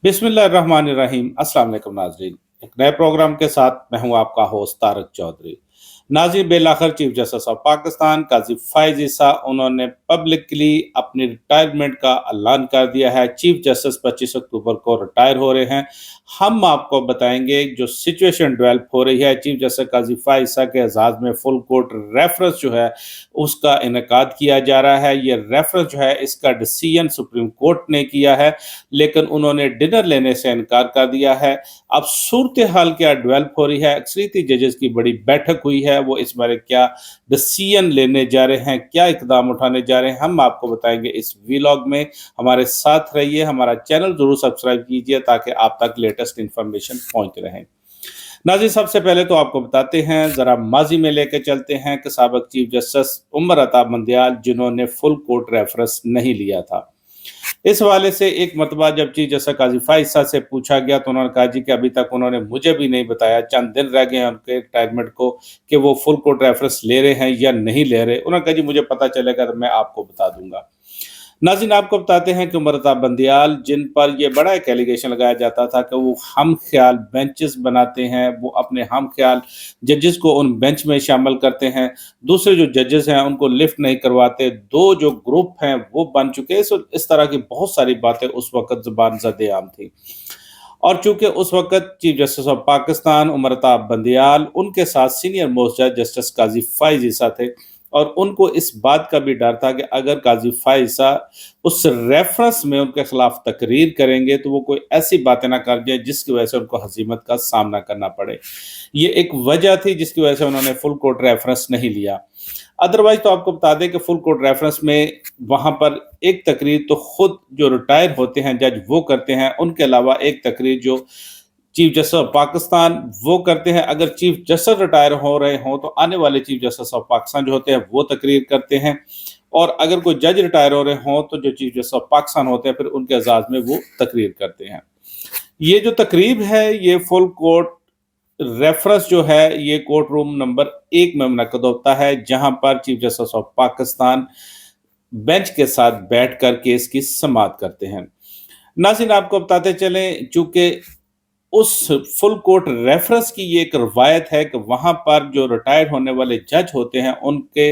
बिस्मिल्लाहिर्रहमानिर्रहीम। अस्सलाम वालेकुम नाज़रीन। एक नए प्रोग्राम के साथ मैं हूं आपका होस्ट तारक चौधरी। नाज़रीन, बेलाखिर चीफ जस्टिस ऑफ पाकिस्तान काजी फ़ाइज़ ईसा उन्होंने पब्लिकली अपनी रिटायरमेंट का ऐलान कर दिया है। चीफ जस्टिस 25 अक्टूबर को रिटायर हो रहे हैं। हम आपको बताएंगे जो सिचुएशन डेवलप हो रही है। चीफ जस्टिस काजी फ़ाइज़ ईसा के एजाज़ में फुल कोर्ट रेफरेंस जो है उसका इनेकाद किया जा रहा है। ये रेफरेंस जो है इसका डिसीजन सुप्रीम कोर्ट ने किया है, लेकिन उन्होंने डिनर लेने से इनकार कर दिया है। अब सूरत हाल क्या डेवलप हो रही है, अक्सरियती जजेस की बड़ी बैठक हुई है, वो इस बारे क्या डिसीजन लेने जा रहे हैं, क्या इकदाम उठाने जा रहे हैं, हम आपको बताएंगे इस वीलॉग में। हमारे साथ रहिए, हमारा चैनल जरूर सब्सक्राइब कीजिए ताकि आप तक लेटेस्ट इंफॉर्मेशन पहुंच रहे। नाज़रीन, सबसे पहले तो आपको बताते हैं, ज़रा माजी में लेके चलते हैं कि साबिक चीफ जस्टिस उमर अता बंदियाल जिन्होंने फुल कोर्ट रेफरेंस नहीं लिया था। इस हवाले से एक मरतबा जब चीफ जस्टिस काजी फ़ाइज़ ईसा से पूछा गया तो उन्होंने कहा जी कि अभी तक उन्होंने मुझे भी नहीं बताया, चंद दिन रह गए हैं उनके रिटायरमेंट को, कि वो फुल कोर्ट रेफरेंस ले रहे हैं या नहीं ले रहे। उन्होंने कहा जी मुझे पता चलेगा तो मैं आपको बता दूंगा। नाज़रीन, आपको बताते हैं कि उमर अता बंदियाल जिन पर यह बड़ा एक एलिगेशन लगाया जाता था कि वो हम ख्याल बेंचेस बनाते हैं, वो अपने हम ख्याल जजेस को उन बेंच में शामिल करते हैं, दूसरे जो जजेस हैं उनको लिफ्ट नहीं करवाते, दो जो ग्रुप हैं वो बन चुके हैं। इस तरह की बहुत सारी बातें उस वक्त ज़बान ज़द-ए-आम थी। और चूंकि उस वक्त chief justice of Pakistan Umar Ata Bandial, उनके साथ सीनियर मोस्ट जज जस्टिस काजी फ़ाइज़ ईसा थे, और उनको इस बात का भी डर था कि अगर काजी फ़ाइज़ ईसा उस रेफरेंस में उनके खिलाफ तकरीर करेंगे तो वो कोई ऐसी बातें ना कर जाए जिसकी वजह से उनको हजीमत का सामना करना पड़े। ये एक वजह थी जिसकी वजह से उन्होंने फुल कोर्ट रेफरेंस नहीं लिया। अदरवाइज तो आपको बता दें कि फुल कोर्ट रेफरेंस में वहां पर एक तकरीर तो खुद जो रिटायर होते हैं जज वो करते हैं, उनके अलावा एक तकरीर जो चीफ जस्टिस ऑफ पाकिस्तान वो करते हैं। अगर चीफ जस्टिस रिटायर हो रहे हों तो आने वाले चीफ जस्टिस ऑफ पाकिस्तान जो होते हैं वो तकरीर करते हैं, और अगर कोई जज रिटायर हो रहे हों तो जो चीफ जस्टिस ऑफ पाकिस्तान होते हैं फिर उनके एजाज में वो तकरीर करते हैं। ये जो तकरीब है ये फुल कोर्ट रेफरेंस जो है ये कोर्ट रूम नंबर 1 में मुनक्कद होता है, जहां पर chief justice of Pakistan bench के साथ बैठकर केस की समाअत करते हैं। नाज़रीन, आपको बताते चलें, चूंकि उस फुल कोर्ट रेफरेंस की ये एक रवायत है कि वहां पर जो रिटायर्ड होने वाले जज होते हैं उनके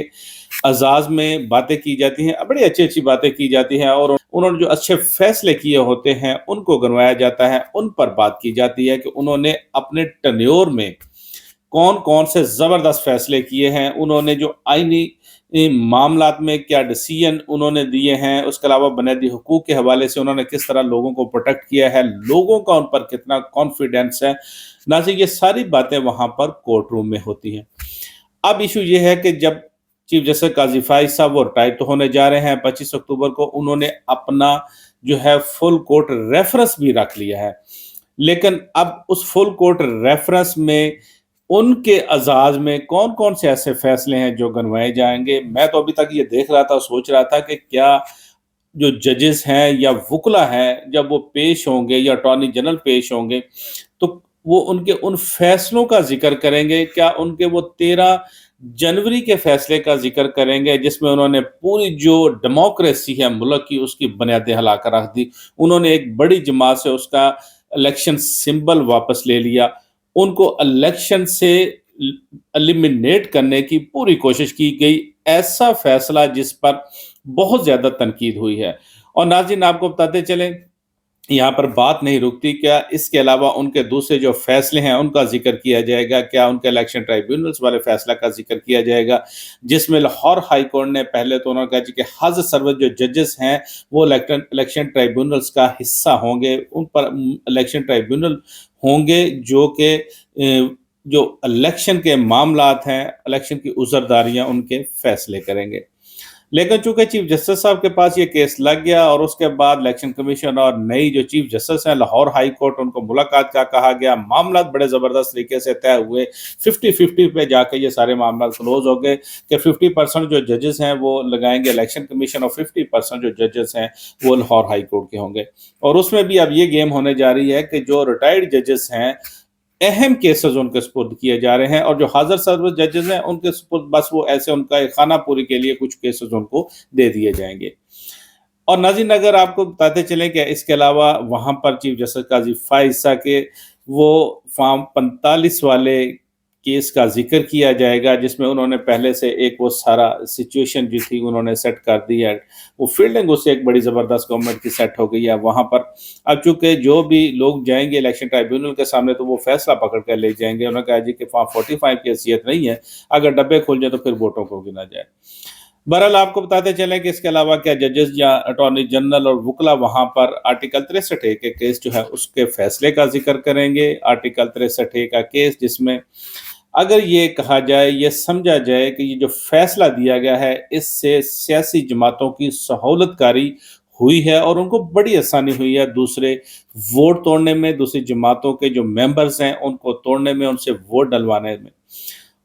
अजाज में बातें की जाती हैं, बड़ी अच्छी अच्छी बातें की जाती हैं, और उन्होंने जो अच्छे फैसले किए होते हैं उनको गिनवाया जाता है, उन पर बात की जाती है कि उन्होंने अपने टन्योर में कौन कौन से जबरदस्त फैसले किए हैं, उन्होंने जो आईनी मामलात में क्या डिसीजन उन्होंने दिए हैं, उसके अलावा बुनियादी हुकूक के हवाले से उन्होंने किस तरह लोगों को प्रोटेक्ट किया है, लोगों का उन पर कितना कॉन्फिडेंस है। नाज़रीन, ये सारी बातें वहां पर कोर्ट रूम में होती हैं। अब इशू ये है कि जब चीफ जस्टिस काजी फ़ाइज़ साहब वो रिटायर तो होने जा रहे हैं 25 अक्टूबर को, उन्होंने अपना जो है फुल कोर्ट रेफरेंस भी रख लिया है, लेकिन अब उस फुल कोर्ट रेफरेंस में उनके अजाज में कौन कौन से ऐसे फैसले हैं जो गनवाए जाएंगे। मैं तो अभी तक ये देख रहा था, सोच रहा था कि क्या जो जजेस हैं या वुकला हैं जब वो पेश होंगे या अटॉर्नी जनरल पेश होंगे तो वो उनके उन फैसलों का जिक्र करेंगे, क्या उनके वो 13 जनवरी के फैसले का जिक्र करेंगे जिसमें उन्होंने पूरी जो डेमोक्रेसी है मुल्क की उसकी बुनियादें हिला कर रख दी। उन्होंने एक बड़ी जमात से उसका इलेक्शन सिंबल वापस ले लिया, उनको इलेक्शन से एलिमिनेट करने की पूरी कोशिश की गई। ऐसा फैसला जिस पर बहुत ज्यादा तनकीद हुई है। और नाज़रीन, आपको बताते चलें, यहाँ पर बात नहीं रुकती, क्या इसके अलावा उनके दूसरे जो फैसले हैं उनका जिक्र किया जाएगा, क्या उनके इलेक्शन ट्राइब्यूनल्स वाले फैसला का जिक्र किया जाएगा, जिसमें लाहौर हाई कोर्ट ने पहले तो उन्होंने कहा कि हज सर्विस जो जजेस हैं वो इलेक्शन ट्राइब्यूनल्स का हिस्सा होंगे, उन पर इलेक्शन ट्राइब्यूनल होंगे जो कि जो इलेक्शन के मामलात हैं, इलेक्शन की उजरदारियां उनके फैसले करेंगे। लेकिन चूंकि चीफ जस्टिस साहब के पास ये केस लग गया और उसके बाद इलेक्शन कमीशन और नई जो चीफ जस्टिस हैं लाहौर हाई कोर्ट, उनको मुलाकात का कहा गया, मामला बड़े ज़बरदस्त तरीके से तय हुए, 50-50 पे जाके ये सारे मामला क्लोज हो गए कि 50% जो जजेस हैं वो लगाएंगे इलेक्शन कमीशन और 50% जो जजेस हैं वो लाहौर हाई कोर्ट के होंगे। और उसमें भी अब ये गेम होने जा रही है कि जो रिटायर्ड जजेस हैं अहम केसेस उनके सुपुर्द किए जा रहे हैं, और जो हाजिर सर्विस जजेस हैं उनके सुपुर्द बस वो ऐसे उनका एक खाना पूरी के लिए कुछ केसेस उनको दे दिए जाएंगे। और नाज़रीन अगर आपको बताते चलें कि इसके अलावा वहाँ पर चीफ जस्टिस काज़ी फ़ाइज़ के वो फ़ॉर्म 45 वाले केस का ज़िक्र किया जाएगा, जिसमें उन्होंने पहले से एक वो सारा सिचुएशन जो थी उन्होंने सेट कर दी है। वो फ़ील्डिंग उससे एक बड़ी ज़बरदस्त गवर्नमेंट की सेट हो गई है वहाँ पर। अब चूँकि जो भी लोग जाएँगे इलेक्शन ट्राइब्यूनल के सामने तो वो फ़ैसला पकड़ कर ले जाएँगे। उन्होंने कहा जी कि फ़ॉर्म 45 की हैसियत नहीं है, अगर डब्बे खुल जाएँ तो फिर वोटों को गिना जाए। बहरहाल आपको बताते चलें कि इसके अलावा क्या जजेस या अटॉर्नी जनरल और वुकला वहाँ पर आर्टिकल 63 ए के केस जो है उसके फैसले का जिक्र करेंगे। आर्टिकल 63 ए का केस जिसमें अगर ये कहा जाए, ये समझा जाए कि ये जो फैसला दिया गया है इससे सियासी जमातों की सहूलतकारी हुई है और उनको बड़ी आसानी हुई है दूसरे वोट तोड़ने में, दूसरी जमातों के जो मेंबर्स हैं उनको तोड़ने में, उनसे वोट डलवाने में।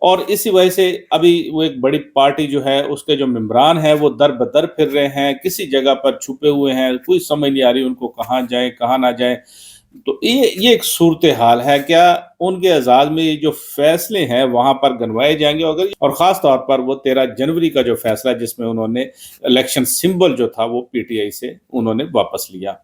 और इसी वजह से अभी वो एक बड़ी पार्टी जो है उसके जो मेंबरान हैं वो दर बदर फिर रहे हैं, किसी जगह पर छुपे हुए हैं, कोई समझ नहीं आ रही उनको कहाँ जाए कहाँ ना जाए। तो ये एक सूरत हाल है। क्या उनके एजाज में ये जो फैसले हैं वहां पर गनवाए जाएंगे? अगर और खास तौर पर वो 13 जनवरी का जो फैसला जिसमें उन्होंने इलेक्शन सिंबल जो था वो पीटीआई से उन्होंने वापस लिया।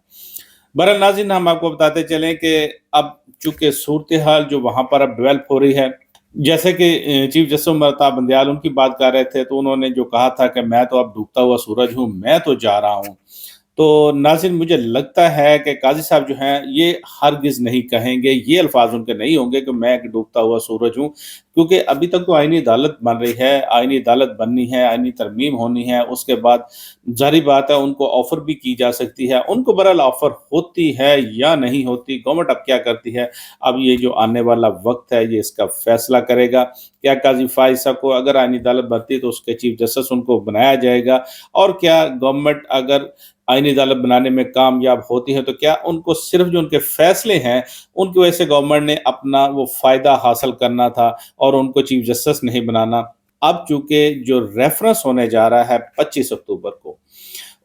बहरहाल नाज़रीन हम आपको बताते चलें कि अब चूंकि सूरत हाल जो वहां पर अब डेवलप हो रही है, जैसे कि चीफ जस्टिस उमर बंदयाल उनकी बात कर रहे थे तो उन्होंने जो कहा था कि मैं तो अब डूबता हुआ सूरज हूँ, मैं तो जा रहा हूँ। तो नाज़रीन मुझे लगता है कि काज़ी साहब जो हैं ये हरगिज़ नहीं कहेंगे, ये अल्फ़ाज़ उनके नहीं होंगे कि मैं एक डूबता हुआ सूरज हूँ, क्योंकि अभी तक तो आईनी अदालत बन रही है, आईनी अदालत बननी है, आईनी तरमीम होनी है, उसके बाद ज़ाहिर बात है उनको ऑफ़र भी की जा सकती है। उनको बहरहाल ऑफ़र होती है या नहीं होती, गवर्नमेंट अब क्या करती है, अब ये जो आने वाला वक़्त है ये इसका फ़ैसला करेगा। क्या काज़ी फ़ाइज़ को अगर आईनी अदालत बनती है तो उसके चीफ जस्टिस उनको बनाया जाएगा? और क्या गवर्नमेंट अगर आईनी अदालत बनाने में कामयाब होती है तो क्या उनको सिर्फ जो उनके फैसले हैं उनकी वजह से गवर्नमेंट ने अपना वो फायदा हासिल करना था और उनको चीफ जस्टिस नहीं बनाना? अब चूंकि जो रेफरेंस होने जा रहा है 25 अक्टूबर को,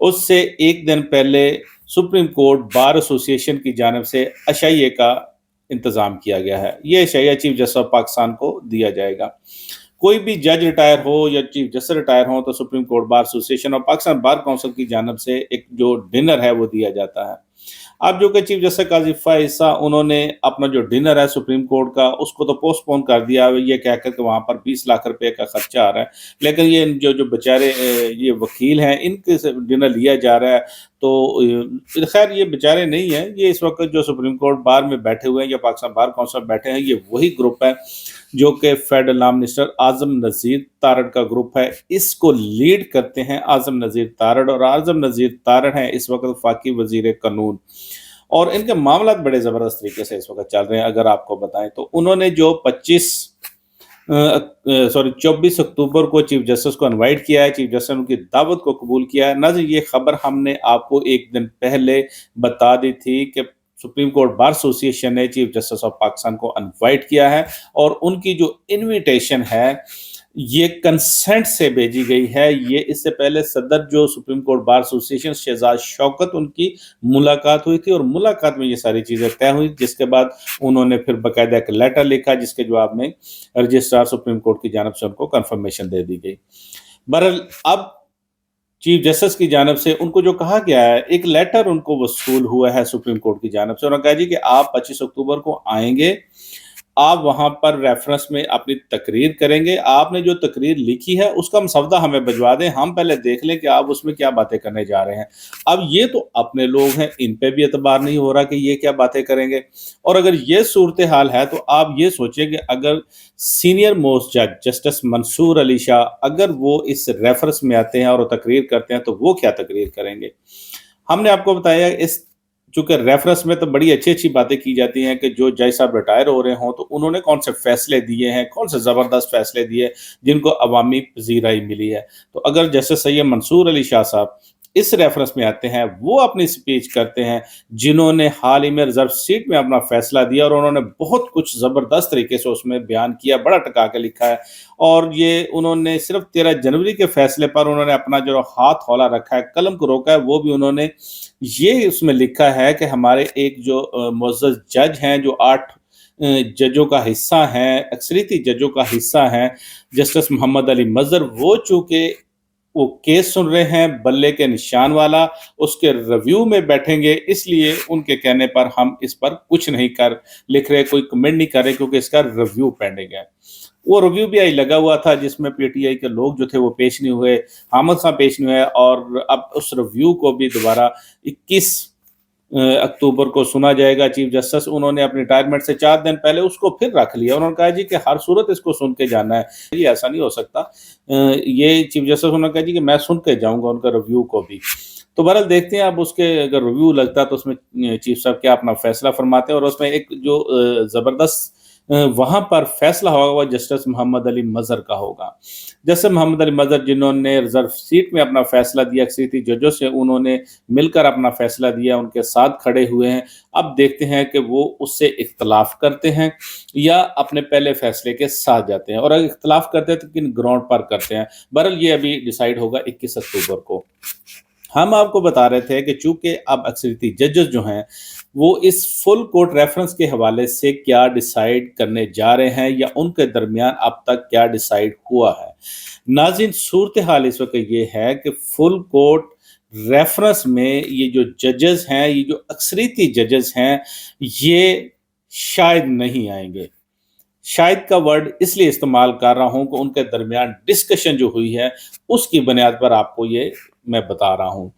उससे एक दिन पहले सुप्रीम कोर्ट बार एसोसिएशन की जानब से अशाइये का इंतजाम किया गया है। ये अशाइया चीफ जस्टिस ऑफ पाकिस्तान को दिया जाएगा। कोई भी जज रिटायर हो या चीफ जस्टिस रिटायर हो तो सुप्रीम कोर्ट बार एसोसिएशन और पाकिस्तान बार काउंसिल की जानब से एक जो डिनर है वो दिया जाता है। अब जो कि चीफ जस्टिस काजी फ़ाइज़ उन्होंने अपना जो डिनर है सुप्रीम कोर्ट का उसको तो पोस्टपोन कर दिया है, ये कहकर के वहाँ पर 20 लाख रुपए का खर्चा आ रहा है। लेकिन ये जो जो बेचारे ये वकील हैं इनके से डिनर लिया जा रहा है। तो खैर ये बेचारे नहीं हैं, ये इस वक्त जो सुप्रीम कोर्ट बार में बैठे हुए हैं या पाकिस्तान बार काउंसिल में बैठे हैं, ये वही ग्रुप है जो कि फेडरल लॉ मिनिस्टर आज़म नज़ीर तारड़ का ग्रुप है। इसको लीड करते हैं आज़म नज़ीर तारड़, और आज़म नज़ीर तारड़ हैं इस वक्त वफाकी वज़ीर कानून। और इनके मामला बड़े ज़बरदस्त तरीके से इस वक्त चल रहे हैं। अगर आपको बताएं तो उन्होंने जो 24 अक्टूबर को चीफ जस्टिस को इनवाइट किया है, चीफ जस्टिस ने उनकी दावत को कबूल किया है। नाज़रीन ये खबर हमने आपको एक दिन पहले बता दी थी कि सुप्रीम कोर्ट बार एसोसिएशन ने चीफ जस्टिस ऑफ पाकिस्तान को इनवाइट किया है और उनकी जो इनविटेशन है ये कंसेंट से भेजी गई है। ये इससे पहले सदर जो supreme court bar association Shahzad Shaukat उनकी मुलाकात हुई थी और मुलाकात में ये सारी चीज़ें तय हुई, जिसके बाद उन्होंने फिर बाकायदा एक लेटर लिखा जिसके जवाब में रजिस्ट्रार सुप्रीम कोर्ट की जानब से उनको कंफर्मेशन दे दी गई। बहरहाल अब चीफ जस्टिस की जानब से उनको जो कहा गया है, एक लेटर उनको वसूल हुआ है सुप्रीम कोर्ट की जानब से। उन्होंने कहा जी कि आप 25 अक्टूबर को आएंगे, आप वहां पर रेफरेंस में अपनी तकरीर करेंगे, आपने जो तकरीर लिखी है उसका मसवदा हमें भिजवा दें, हम पहले देख लें कि आप उसमें क्या बातें करने जा रहे हैं। अब ये तो अपने लोग हैं, इन पे भी एतबार नहीं हो रहा कि ये क्या बातें करेंगे। और अगर ये सूरत हाल है तो आप ये सोचिए कि अगर सीनियर मोस्ट जज जस्टिस मंसूर अली शाह अगर वो इस रेफरेंस में आते हैं और तकरीर करते हैं तो वो क्या तकरीर करेंगे। हमने आपको बताया इस चूंकि रेफरेंस में तो बड़ी अच्छी अच्छी बातें की जाती हैं कि जो जज साहब रिटायर हो रहे हों तो उन्होंने कौन से फैसले दिए हैं, कौन से ज़बरदस्त फैसले दिए जिनको अवामी पजीराई मिली है। तो अगर जैसे सैयद मंसूर अली शाह साहब इस रेफरेंस में आते हैं, वो अपनी स्पीच करते हैं, जिन्होंने हाल ही में रिजर्व सीट में अपना फैसला दिया और उन्होंने बहुत कुछ ज़बरदस्त तरीके से उसमें बयान किया, बड़ा टका के लिखा है। और ये उन्होंने सिर्फ 13 जनवरी के फैसले पर उन्होंने अपना जो हाथ हौला रखा है, कलम को रोका है, वो भी उन्होंने ये उसमें लिखा है कि हमारे एक जो मुअज़्ज़ज़ जज हैं जो 8 जजों का हिस्सा हैं, अक्सरियती जजों का हिस्सा हैं, जस्टिस मोहम्मद अली मज़हर, वो चूँकि वो केस सुन रहे हैं बल्ले के निशान वाला, उसके रिव्यू में बैठेंगे, इसलिए उनके कहने पर हम इस पर कुछ नहीं कर लिख रहे, कोई कमेंट नहीं कर रहे क्योंकि इसका रिव्यू पेंडिंग है। वो रिव्यू भी लगा हुआ था जिसमें पीटीआई के लोग जो थे वो पेश नहीं हुए, हामिद खां पेश नहीं हुए और अब उस रिव्यू को भी दोबारा 21 अक्टूबर को सुना जाएगा। चीफ जस्टिस उन्होंने अपनी रिटायरमेंट से 4 दिन पहले उसको फिर रख लिया। उन्होंने कहा जी कि हर सूरत इसको सुन के जाना है। ये ऐसा नहीं हो सकता। ये चीफ जस्टिस उन्होंने कहा जी कि मैं सुन के जाऊँगा उनका रिव्यू को भी। तो बहरहाल देखते हैं अब उसके अगर रिव्यू लगता है तो उसमें चीफ साहब क्या अपना फैसला फरमाते हैं और उसमें एक जो ज़बरदस्त वहाँ पर फैसला होगा वो जस्टिस मोहम्मद अली मज़हर का होगा। जस्टिस मोहम्मद अली मज़हर जिन्होंने रिज़र्व सीट में अपना फैसला दिया, अक्सरियती जजों से उन्होंने मिलकर अपना फैसला दिया, उनके साथ खड़े हुए हैं। अब देखते हैं कि वो उससे इख्तलाफ करते हैं या अपने पहले फैसले के साथ जाते हैं और अगर इख्तलाफ करते हैं तो किन ग्राउंड पर करते हैं। बहरहाल ये अभी डिसाइड होगा 21 अक्टूबर को। हम आपको बता रहे थे कि चूंकि अब अक्सरियती जजेस जो हैं वो इस फुल कोर्ट रेफरेंस के हवाले से क्या डिसाइड करने जा रहे हैं या उनके दरमियान अब तक क्या डिसाइड हुआ है। नाज़रीन, सूरत हाल इस वक्त ये है कि फुल कोर्ट रेफरेंस में ये जो जजेस हैं, ये जो अक्सरियती जजेस हैं, ये शायद नहीं आएंगे। शायद का वर्ड इसलिए इस्तेमाल कर रहा हूं कि उनके दरमियान डिस्कशन जो हुई है उसकी बुनियाद पर आपको ये मैं बता रहा हूं।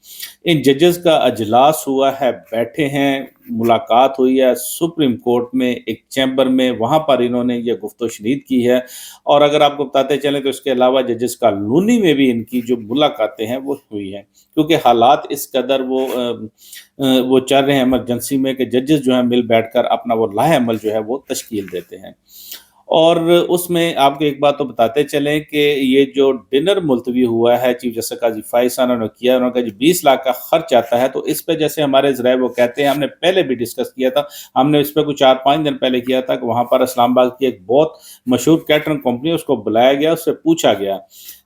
इन जजेस का अजलास हुआ है, बैठे हैं, मुलाकात हुई है सुप्रीम कोर्ट में एक चैम्बर में, वहां पर इन्होंने ये गुफ्तो शनीद की है। और अगर आपको बताते चलें तो इसके अलावा जजेस कॉलोनी में भी इनकी जो मुलाकातें हैं वो हुई हैं क्योंकि हालात इस कदर वो चल रहे हैं इमरजेंसी में कि जजेस जो है मिल बैठकर अपना वो लाहेअमल जो है वो तश्कील देते हैं। और उसमें आपको एक बात तो बताते चलें कि ये जो डिनर मुलतवी हुआ है चीफ जस्टिस काजी फाइज साहब ने किया, उन्होंने कहा जी 20 लाख का खर्च आता है, तो इस पे जैसे हमारे ज़राए वो कहते हैं, हमने पहले भी डिस्कस किया था, हमने इस पे कुछ 4-5 दिन पहले किया था कि वहाँ पर इस्लामाबाद की एक बहुत मशहूर कैटरिंग कंपनी उसको बुलाया गया, उससे पूछा गया।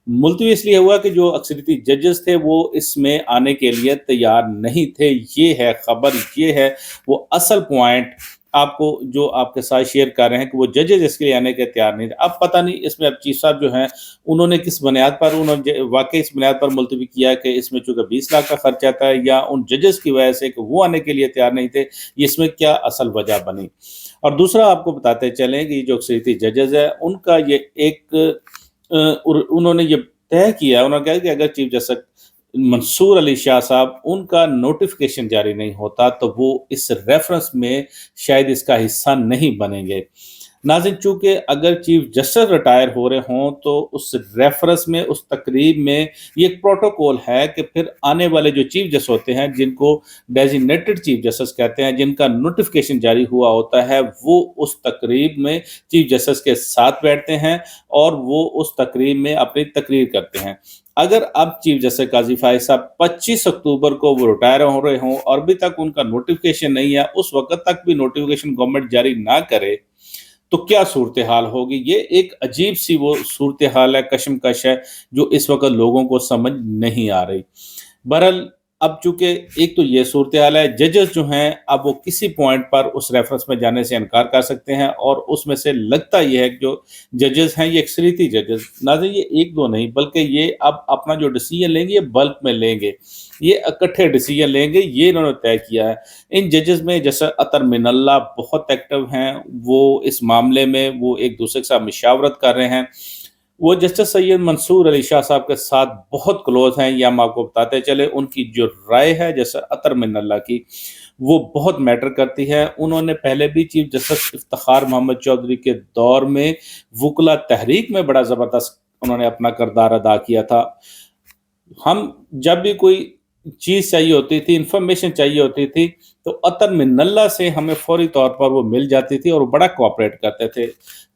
मुलतवी इसलिए हुआ कि जो अक्सरियती जजेस थे वो इसमें आने के लिए तैयार नहीं थे। ये है खबर, ये है वो असल पॉइंट आपको जो आपके साथ शेयर कर रहे हैं कि वो जजेस इसके लिए आने के तैयार नहीं थे। अब पता नहीं इसमें अब चीफ साहब जो हैं उन्होंने किस बुनियाद पर उन्होंने वाकई इस बुनियाद पर मुलतवी किया कि इसमें चूंकि 20 लाख का खर्च आता है या उन जजेस की वजह से कि वो आने के लिए तैयार नहीं थे, इसमें क्या असल वजह बनी। और दूसरा आपको बताते चलें कि जो अक्सरियती जजेस है उनका ये एक उन्होंने ये तय किया, उन्होंने कहा कि अगर चीफ जस्टिस मंसूर अली शाह साहब उनका नोटिफिकेशन जारी नहीं होता तो वो इस रेफरेंस में शायद इसका हिस्सा नहीं बनेंगे। नाज़रीन, चूंकि अगर चीफ जस्टिस रिटायर हो रहे हों तो उस रेफरेंस में, उस तकरीब में ये एक प्रोटोकॉल है कि फिर आने वाले जो चीफ जस्टिस होते हैं जिनको डेजिग्नेटेड चीफ जस्टिस कहते हैं, जिनका नोटिफिकेशन जारी हुआ होता है, वो उस तकरीब में चीफ जस्टिस के साथ बैठते हैं और वो उस तकरीब में अपनी तकरीर करते हैं। अगर अब चीफ जस्टिस काजी फाइज साहब 25 अक्टूबर को वो रिटायर हो रहे हों और अभी तक उनका नोटिफिकेशन नहीं है, उस वक्त तक भी नोटिफिकेशन गवर्नमेंट जारी ना करे तो क्या सूरत हाल होगी। ये एक अजीब सी वो सूरत हाल है, कशमकश है, जो इस वक्त लोगों को समझ नहीं आ रही। बहरहाल अब चूंकि एक तो ये सूरत हाल है, जजेस जो हैं अब वो किसी पॉइंट पर उस रेफरेंस में जाने से इनकार कर सकते हैं और उसमें से लगता ये है कि जो जजेस हैं ये अक्सरियती जजेस, नाज़रीन ये एक दो नहीं बल्कि ये अब अपना जो डिसीजन लेंगे ये बल्क में लेंगे, ये इकट्ठे डिसीजन लेंगे, ये इन्होंने तय किया है। इन जजेस में जैसे अतर मिनल्ला बहुत एक्टिव हैं, वो इस मामले में वो एक दूसरे के साथ मशावरत कर रहे हैं। वो जस्टिस सैयद मंसूर अली शाह साहब के साथ बहुत क्लोज हैं, ये हम आपको बताते चले। उनकी जो राय है जैसे अतर मिनल्ला की, वो बहुत मैटर करती है। उन्होंने पहले भी चीफ जस्टिस इफ्तिखार मोहम्मद चौधरी के दौर में वकला तहरीक में बड़ा ज़बरदस्त उन्होंने अपना किरदार अदा किया था। हम जब भी कोई चीज़ चाहिए होती थी, इंफॉर्मेशन चाहिए होती थी, तो अतर मिनल्ला से हमें फौरी तौर पर वो मिल जाती थी और वो बड़ा कोऑपरेट करते थे।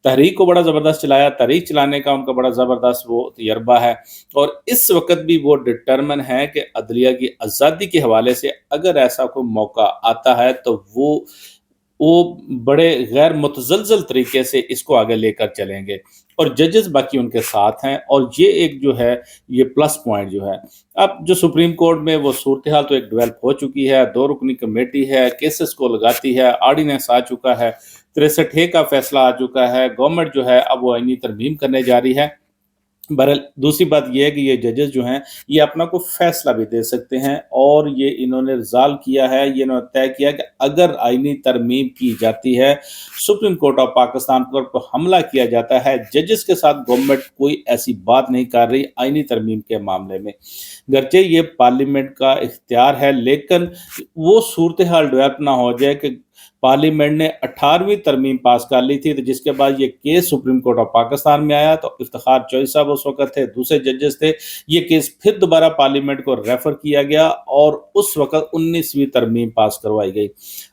तहरीक को बड़ा ज़बरदस्त चलाया, तहरीक चलाने का उनका बड़ा ज़बरदस्त वो तजर्बा है और इस वक्त भी वो डिटरमिन है कि अदलिया की आज़ादी के हवाले से अगर ऐसा कोई मौका आता है तो वो बड़े गैर मुतज़लज़ल तरीके से इसको आगे लेकर चलेंगे और जजेस बाकी उनके साथ हैं। और ये एक जो है ये प्लस पॉइंट जो है, अब जो सुप्रीम कोर्ट में वो सूरत हाल तो एक डेवलप हो चुकी है, 2 रुकनी कमेटी है, केसेस को लगाती है, आर्डिनेंस आ चुका है, 63 का फैसला आ चुका है, गवर्नमेंट जो है अब वो आईनी तरमीम करने जा रही है। बहरहाल दूसरी बात ये है कि ये जजेस जो हैं, ये अपना कोई फ़ैसला भी दे सकते हैं और ये इन्होंने रिज़ॉल्व किया है, ये इन्होंने तय किया कि अगर आईनी तरमीम की जाती है, सुप्रीम कोर्ट ऑफ पाकिस्तान पर तो हमला किया जाता है, जजेस के साथ गवर्नमेंट कोई ऐसी बात नहीं कर रही आईनी तरमीम के मामले में। गरचे ये पार्लियामेंट का इख्तियार है, लेकिन वो सूरत हाल डेवलप ना हो जाए कि पार्लियामेंट ने 18वीं तरमीम पास कर ली थी, तो जिसके बाद ये case supreme court of Pakistan में आया, तो इफ्तिखार चौधरी साहब उस वक्त थे, दूसरे जजेस थे। ये केस फिर दोबारा पार्लियामेंट को रेफर किया गया और उस वक्त 19वीं तरमीम पास करवाई गई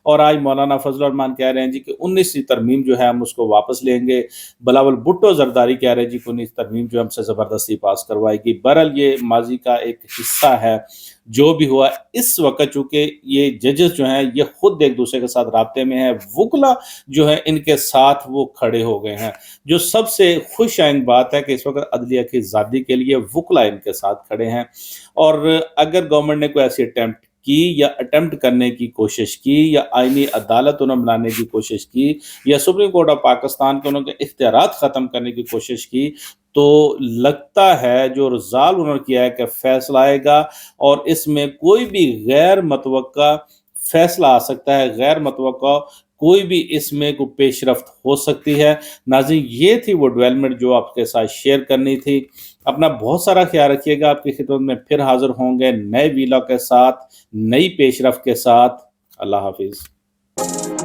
और आज मौलाना फजल रहमान कह रहे हैं जी कि 19वीं तरमीम जो है हम उसको वापस लेंगे। बिलावल भुट्टो जरदारी कह रहे हैं जी कि 19 तरमीम जो हमसे ज़बरदस्ती पास करवाएगी। बहरहाल ये माजी का एक हिस्सा है जो भी हुआ। इस वक्त चूंकि ये जजेस जो हैं ये खुद एक दूसरे के साथ राब्ते में है, वुकला जो है इनके साथ वो खड़े हो गए हैं। जो सबसे खुश आइन बात है कि इस वक्त अदलिया की आज़ादी के लिए वुकला इनके साथ खड़े हैं और अगर गवर्नमेंट ने कोई ऐसी अटेम्प्ट की या अटेम्प्ट करने की कोशिश की या आईनी अदालत उन्हें बनाने की कोशिश की या सुप्रीम कोर्ट ऑफ पाकिस्तान के उनके इख्तियारात ख़त्म करने की कोशिश की, तो लगता है जो रिज़ॉल्व उन्होंने किया है कि फैसला आएगा और इसमें कोई भी गैर मतवक्का फैसला आ सकता है, गैर मतवक्का कोई भी इसमें कोई पेशरफ्त हो सकती है। नाज़रीन, ये थी वो डेवलपमेंट जो आपके साथ शेयर करनी थी। अपना बहुत सारा ख्याल रखिएगा, आपकी खिदमत में फिर हाज़िर होंगे नए वीलॉग के साथ, नई पेशरफ्त के साथ। अल्लाह हाफ़िज़।